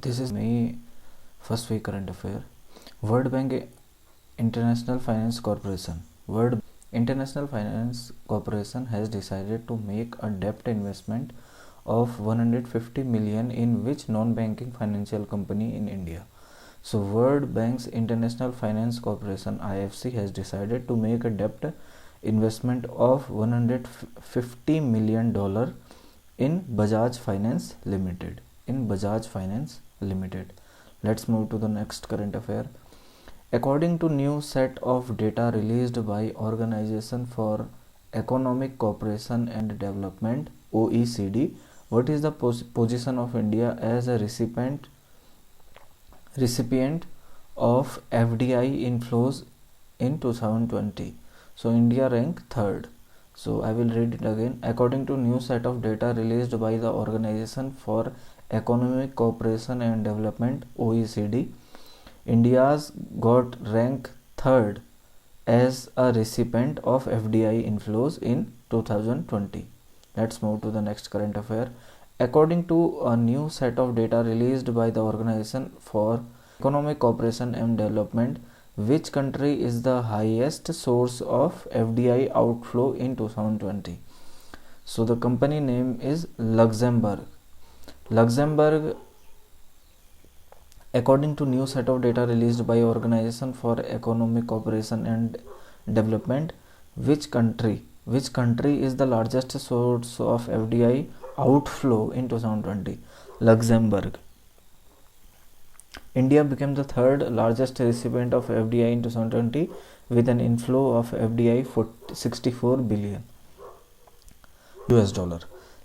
This is May first week current affair. World Bank International Finance Corporation. World International Finance Corporation has decided to make a debt investment of 150 million in which non-banking financial company in India. So World Bank's International Finance Corporation IFC has decided to make a debt investment of $150 million in Bajaj Finance Limited. Let's move to the next current affair. According to new set of data released by Organization for Economic Cooperation and Development OECD, what is the position of India as a recipient of FDI inflows in 2020? So India ranked third. So I will read it again. According to new set of data released by the Organization for Economic Cooperation and Development OECD, India's got rank third as a recipient of FDI inflows in 2020. Let's move to the next current affair. According to a new set of data released by the Organization for Economic Cooperation and Development, which country is the highest source of FDI outflow in 2020? So the company name is Luxembourg. According to new set of data released by Organization for Economic Cooperation and Development, which country is the largest source of FDI outflow in 2020? Luxembourg. India became the third largest recipient of FDI in 2020 with an inflow of FDI for $64 billion.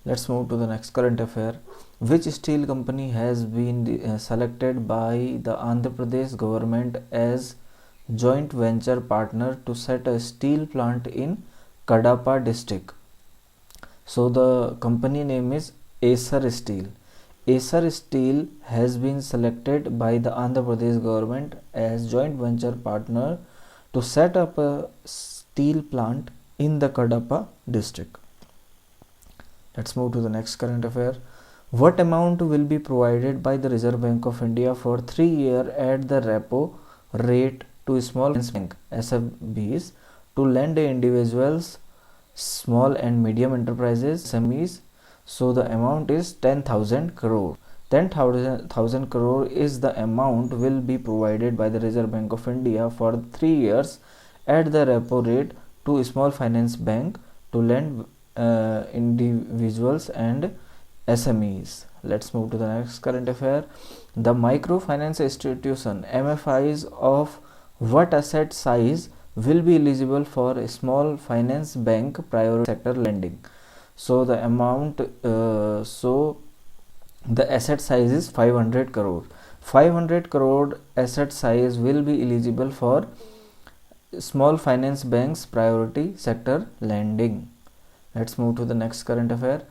Let's move to the next current affair. Which steel company has been selected by the Andhra Pradesh government as joint venture partner to set a steel plant in Kadapa district? So the company name is Acer Steel. Acer Steel has been selected by the Andhra Pradesh government as joint venture partner to set up a steel plant in the Kadapa district. Let's move to the next current affair. What amount will be provided by the Reserve Bank of India for 3 years at the repo rate to small finance bank SFBs to lend individuals, small and medium enterprises, SMEs? So the amount is 10,000 crore. 10,000 crore is the amount will be provided by the Reserve Bank of India for 3 years at the repo rate to small finance bank to lend individuals and SMEs. Let's move to the next current affair. The microfinance institution MFIs of what asset size will be eligible for a small finance bank priority sector lending? So the amount the asset size is 500 crore. 500 crore asset size will be eligible for small finance banks priority sector lending. Let's move to the next current affair.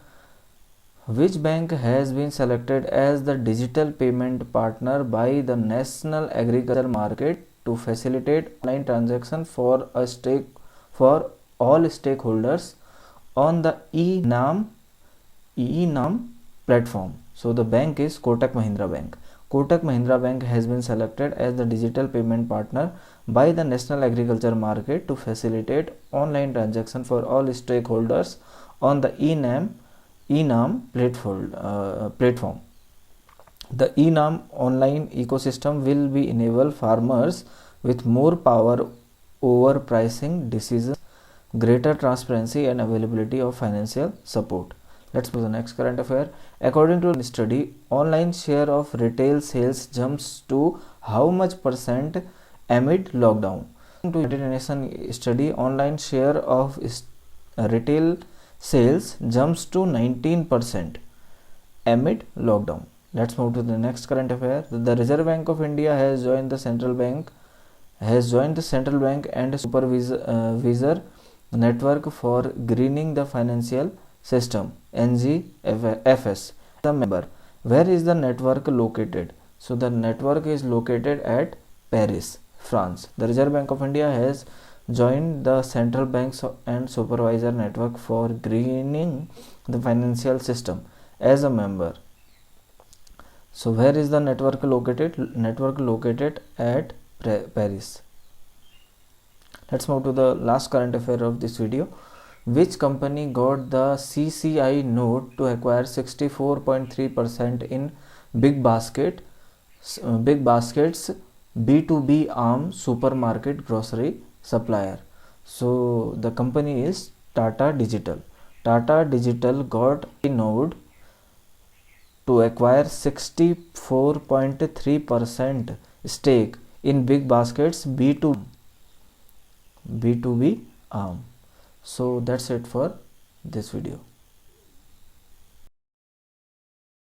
Which bank has been selected as the digital payment partner by the National Agricultural Market to facilitate online transaction for all stakeholders on the e-Naam platform? So the bank is Kotak Mahindra Bank. Kotak Mahindra Bank has been selected as the digital payment partner by the National Agriculture Market to facilitate online transaction for all stakeholders on the e-Naam platform. The e-Naam online ecosystem will be enable farmers with more power over pricing decisions, greater transparency and availability of financial support. Let's move to the next current affair. According to a study, online share of retail sales jumps to how much percent amid lockdown? To United Nations study, online share of retail sales jumps to 19% amid lockdown. Let's move to the next current affair. The Reserve Bank of India has joined the central bank and supervisor network for greening the financial system, NGFS. The member. Where is the network located? So the network is located at Paris, France. The Reserve Bank of India has joined the central banks and supervisor network for greening the financial system as a member. So where is the network located? Network located at Paris. Let's move to the last current affair of this video. Which company got the CCI note to acquire 64.3% in Big Basket's B2B arm supermarket grocery supplier? So the company is Tata Digital. Tata Digital got a node to acquire 64.3% stake in Big Basket's B2B arm. So that's it for this video.